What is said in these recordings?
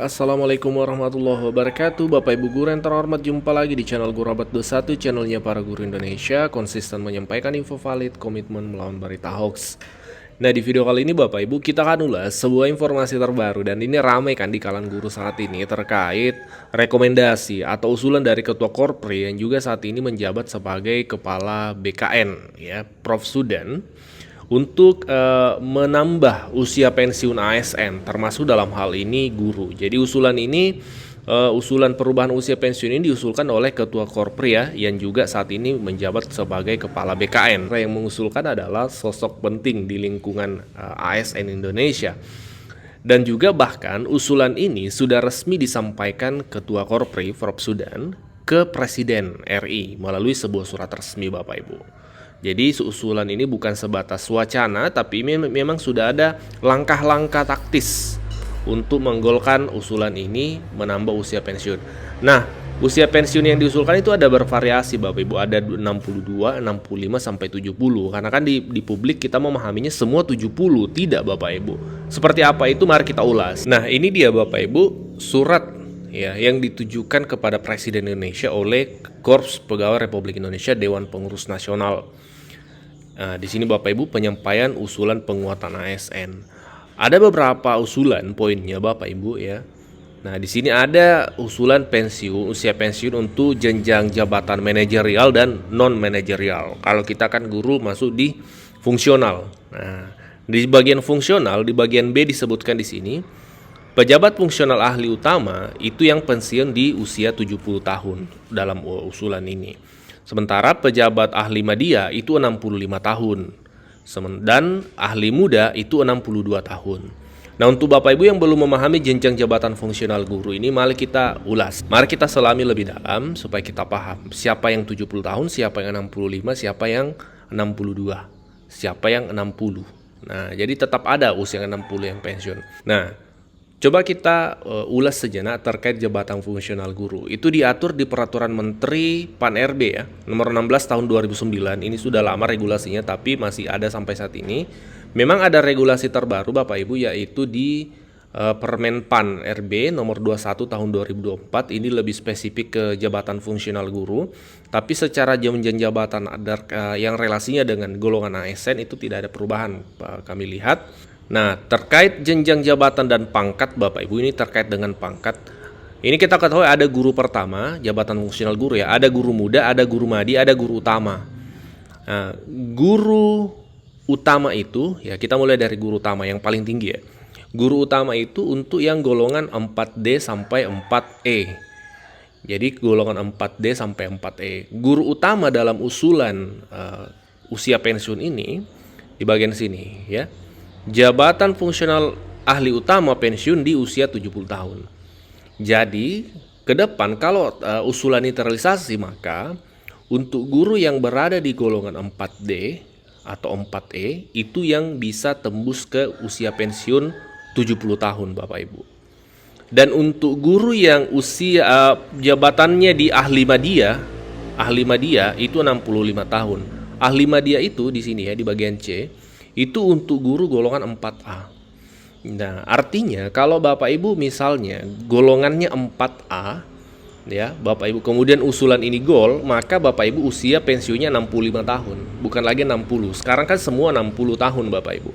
Assalamualaikum warahmatullahi wabarakatuh. Bapak Ibu guru yang terhormat, jumpa lagi di channel Guru Abad 21, channelnya para guru Indonesia, konsisten menyampaikan info valid, komitmen melawan berita hoax. Nah, di video kali ini Bapak Ibu kita akan ulas sebuah informasi terbaru, dan ini ramai kan di kalangan guru saat ini terkait rekomendasi atau usulan dari Ketua Korpri yang juga saat ini menjabat sebagai Kepala BKN, ya, Prof. Sudan, untuk menambah usia pensiun ASN, termasuk dalam hal ini guru. Jadi usulan ini, usulan perubahan usia pensiun ini diusulkan oleh Ketua Korpri, ya, yang juga saat ini menjabat sebagai Kepala BKN. Yang mengusulkan adalah sosok penting di lingkungan ASN Indonesia. Dan juga bahkan usulan ini sudah resmi disampaikan Ketua Korpri, Prof. Sudan, ke Presiden RI melalui sebuah surat resmi, Bapak Ibu. Jadi usulan ini bukan sebatas wacana, tapi memang sudah ada langkah-langkah taktis untuk menggolkan usulan ini menambah usia pensiun. Nah, usia pensiun yang diusulkan itu ada bervariasi, Bapak Ibu. Ada 62, 65 sampai 70. Karena kan di publik kita memahaminya semua 70, tidak Bapak Ibu. Seperti apa itu mari kita ulas. Nah, ini dia Bapak Ibu surat, ya, yang ditujukan kepada Presiden Indonesia oleh Korps Pegawai Republik Indonesia Dewan Pengurus Nasional. Nah, di sini Bapak Ibu penyampaian usulan penguatan ASN. Ada beberapa usulan poinnya Bapak Ibu, ya. Nah, di sini ada usulan pensiun, usia pensiun untuk jenjang jabatan manajerial dan non manajerial. Kalau kita kan guru masuk di fungsional. Nah, di bagian fungsional, di bagian B disebutkan di sini, pejabat fungsional ahli utama itu yang pensiun di usia 70 tahun dalam usulan ini. Sementara pejabat ahli media itu 65 tahun. Dan ahli muda itu 62 tahun. Nah, untuk Bapak Ibu yang belum memahami jenjang jabatan fungsional guru ini, mari kita ulas. Mari kita selami lebih dalam supaya kita paham siapa yang 70 tahun, siapa yang 65, siapa yang 62, siapa yang 60. Nah, jadi tetap ada usia 60 yang pensiun. Nah, coba kita ulas sejenak terkait jabatan fungsional guru. Itu diatur di Peraturan Menteri Pan-RB, ya, nomor 16 tahun 2009. Ini sudah lama regulasinya, tapi masih ada sampai saat ini. Memang ada regulasi terbaru Bapak Ibu, yaitu di Permen Pan-RB nomor 21 tahun 2024. Ini lebih spesifik ke jabatan fungsional guru. Tapi secara jenjang jabatan yang relasinya dengan golongan ASN itu tidak ada perubahan, kami lihat. Nah, terkait jenjang jabatan dan pangkat Bapak Ibu, ini terkait dengan pangkat. Ini kita ketahui ada guru pertama, jabatan fungsional guru, ya. Ada guru muda, ada guru madi, ada guru utama. Nah, guru utama itu, ya, kita mulai dari guru utama yang paling tinggi, ya. Guru utama itu untuk yang golongan 4D sampai 4E. Jadi golongan 4D sampai 4E. Guru utama dalam usulan usia pensiun ini di bagian sini, ya. Jabatan fungsional ahli utama pensiun di usia 70 tahun. Jadi, ke depan kalau usulan ini terrealisasi, maka untuk guru yang berada di golongan 4D atau 4E itu yang bisa tembus ke usia pensiun 70 tahun Bapak Ibu. Dan untuk guru yang usia jabatannya di ahli media itu 65 tahun. Ahli media itu di sini, ya, di bagian C, itu untuk guru golongan 4A. Nah, artinya kalau Bapak Ibu misalnya golongannya 4A, ya, Bapak Ibu kemudian usulan ini gol, maka Bapak Ibu usia pensiunnya 65 tahun, bukan lagi 60. Sekarang kan semua 60 tahun Bapak Ibu.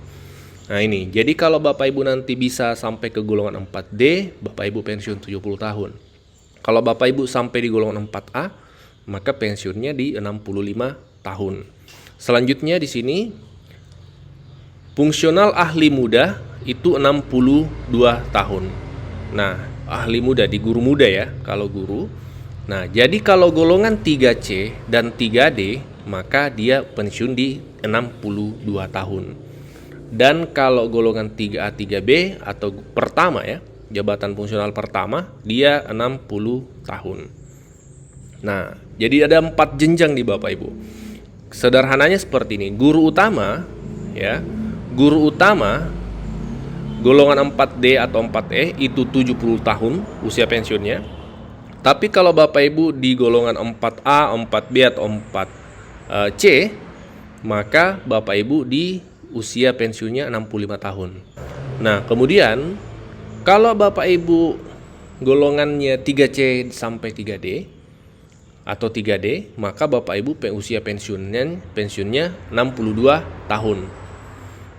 Nah, ini. Jadi kalau Bapak Ibu nanti bisa sampai ke golongan 4D, Bapak Ibu pensiun 70 tahun. Kalau Bapak Ibu sampai di golongan 4A, maka pensiunnya di 65 tahun. Selanjutnya di sini fungsional ahli muda itu 62 tahun. Nah, ahli muda di guru muda, ya, kalau guru. Nah, jadi kalau golongan 3C dan 3D, maka dia pensiun di 62 tahun. Dan kalau golongan 3A, 3B atau pertama, ya, jabatan fungsional pertama, dia 60 tahun. Nah, jadi ada 4 jenjang di Bapak Ibu. Sederhananya seperti ini. Guru utama, ya, guru utama golongan 4D atau 4E itu 70 tahun usia pensiunnya. Tapi kalau Bapak Ibu di golongan 4A, 4B atau 4C, maka Bapak Ibu di usia pensiunnya 65 tahun. Nah, kemudian kalau Bapak Ibu golongannya 3C sampai 3D atau 3D, maka Bapak Ibu usia pensiunnya 62 tahun.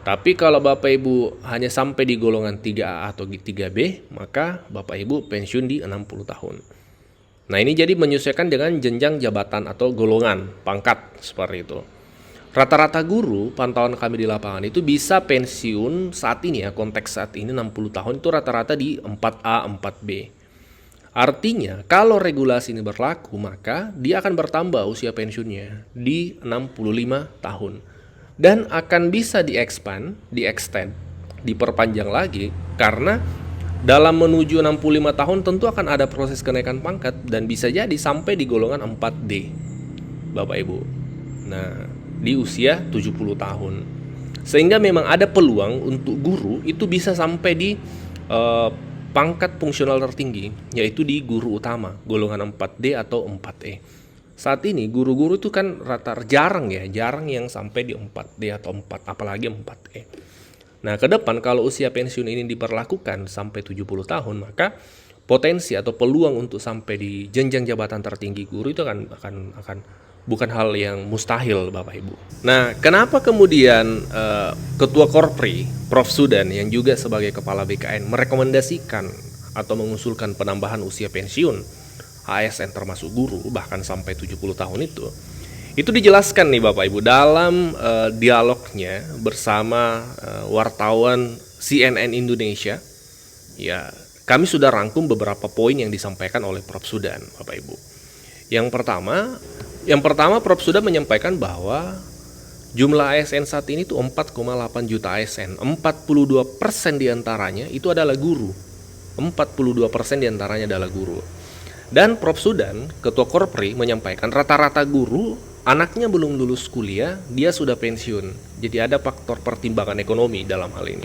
Tapi kalau Bapak Ibu hanya sampai di golongan 3A atau 3B, maka Bapak Ibu pensiun di 60 tahun. Nah, ini jadi menyesuaikan dengan jenjang jabatan atau golongan pangkat seperti itu. Rata-rata guru pantauan kami di lapangan itu bisa pensiun saat ini ya, konteks saat ini 60 tahun itu rata-rata di 4A, 4B. Artinya kalau regulasi ini berlaku, maka dia akan bertambah usia pensiunnya di 65 tahun. Dan akan bisa extend, diperpanjang lagi, karena dalam menuju 65 tahun tentu akan ada proses kenaikan pangkat dan bisa jadi sampai di golongan 4D, Bapak Ibu. Nah, di usia 70 tahun. Sehingga memang ada peluang untuk guru itu bisa sampai di pangkat fungsional tertinggi, yaitu di guru utama, golongan 4D atau 4E. Saat ini guru-guru itu kan jarang yang sampai di 4D atau 4, apalagi 4E. Nah, ke depan kalau usia pensiun ini diberlakukan sampai 70 tahun, maka potensi atau peluang untuk sampai di jenjang jabatan tertinggi guru itu akan bukan hal yang mustahil, Bapak Ibu. Nah, kenapa kemudian Ketua Korpri, Prof. Sudan, yang juga sebagai Kepala BKN, merekomendasikan atau mengusulkan penambahan usia pensiun ASN termasuk guru bahkan sampai 70 tahun itu dijelaskan nih Bapak Ibu dalam dialognya bersama wartawan CNN Indonesia. Ya, kami sudah rangkum beberapa poin yang disampaikan oleh Prof. Sudan, Bapak Ibu. Yang pertama Prof. Sudan menyampaikan bahwa jumlah ASN saat ini tuh 4,8 juta ASN. 42% diantaranya itu adalah guru. 42% diantaranya adalah guru. Dan Prof. Sudan, Ketua Korpri, menyampaikan rata-rata guru anaknya belum lulus kuliah, dia sudah pensiun. Jadi ada faktor pertimbangan ekonomi dalam hal ini.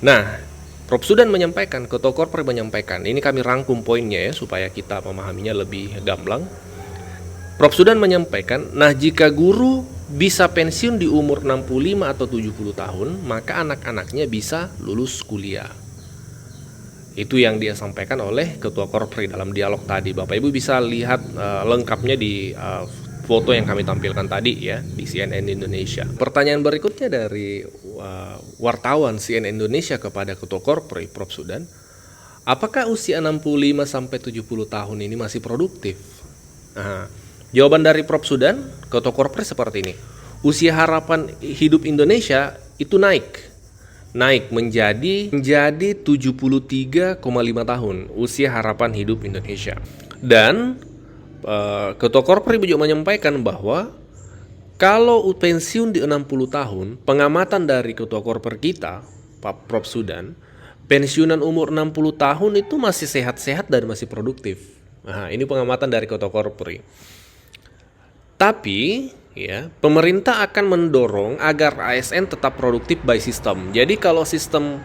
Nah, Prof. Sudan menyampaikan, Ketua Korpri menyampaikan, ini kami rangkum poinnya ya supaya kita memahaminya lebih gamblang. Prof. Sudan menyampaikan, nah jika guru bisa pensiun di umur 65 atau 70 tahun, maka anak-anaknya bisa lulus kuliah. Itu yang dia sampaikan oleh Ketua Korpri dalam dialog tadi. Bapak Ibu bisa lihat lengkapnya di foto yang kami tampilkan tadi ya di CNN Indonesia. Pertanyaan berikutnya dari wartawan CNN Indonesia kepada Ketua Korpri, Prof. Sudan, apakah usia 65 sampai 70 tahun ini masih produktif? Nah, jawaban dari Prof. Sudan, Ketua Korpri seperti ini. Usia harapan hidup Indonesia itu naik menjadi 73,5 tahun usia harapan hidup Indonesia. Dan Ketua Korpri juga menyampaikan bahwa kalau pensiun di 60 tahun, pengamatan dari Ketua Korpri kita, Pak Prof. Sudan, pensiunan umur 60 tahun itu masih sehat-sehat dan masih produktif. Nah, ini pengamatan dari Ketua Korpri. Tapi ya, pemerintah akan mendorong agar ASN tetap produktif by system. Jadi kalau sistem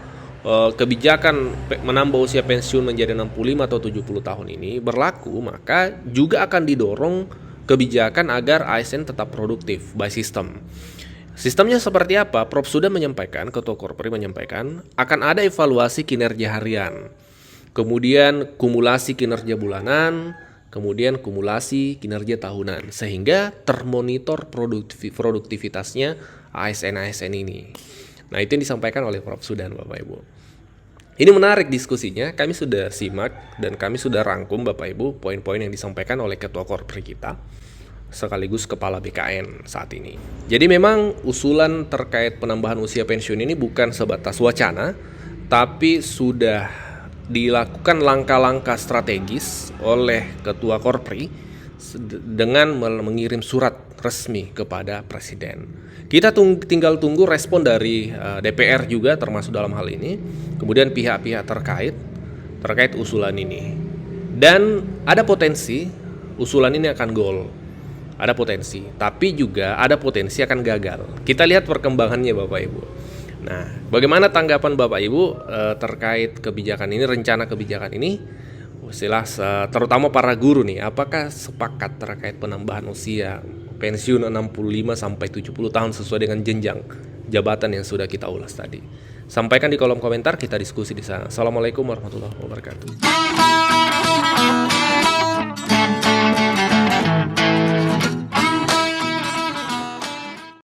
kebijakan menambah usia pensiun menjadi 65 atau 70 tahun ini berlaku, maka juga akan didorong kebijakan agar ASN tetap produktif by system. Sistemnya seperti apa? Prof. Sudan menyampaikan, Ketua Korpri menyampaikan, akan ada evaluasi kinerja harian, kemudian kumulasi kinerja bulanan, kemudian kumulasi kinerja tahunan, sehingga termonitor produktivitasnya ASN ini. Nah, itu yang disampaikan oleh Prof. Sudan, Bapak Ibu. Ini menarik diskusinya, kami sudah simak dan kami sudah rangkum Bapak Ibu poin-poin yang disampaikan oleh Ketua Korpri kita sekaligus Kepala BKN saat ini. Jadi memang usulan terkait penambahan usia pensiun ini bukan sebatas wacana, tapi sudah dilakukan langkah-langkah strategis oleh Ketua Korpri dengan mengirim surat resmi kepada Presiden. Kita tinggal tunggu respon dari DPR juga termasuk dalam hal ini, kemudian pihak-pihak terkait usulan ini. Dan ada potensi usulan ini akan gol. Ada potensi, tapi juga ada potensi akan gagal. Kita lihat perkembangannya Bapak Ibu. Nah, bagaimana tanggapan Bapak Ibu terkait kebijakan ini, rencana kebijakan ini? Terutama para guru nih, apakah sepakat terkait penambahan usia pensiun 65 sampai 70 tahun sesuai dengan jenjang jabatan yang sudah kita ulas tadi? Sampaikan di kolom komentar, kita diskusi di sana. Assalamualaikum warahmatullahi wabarakatuh.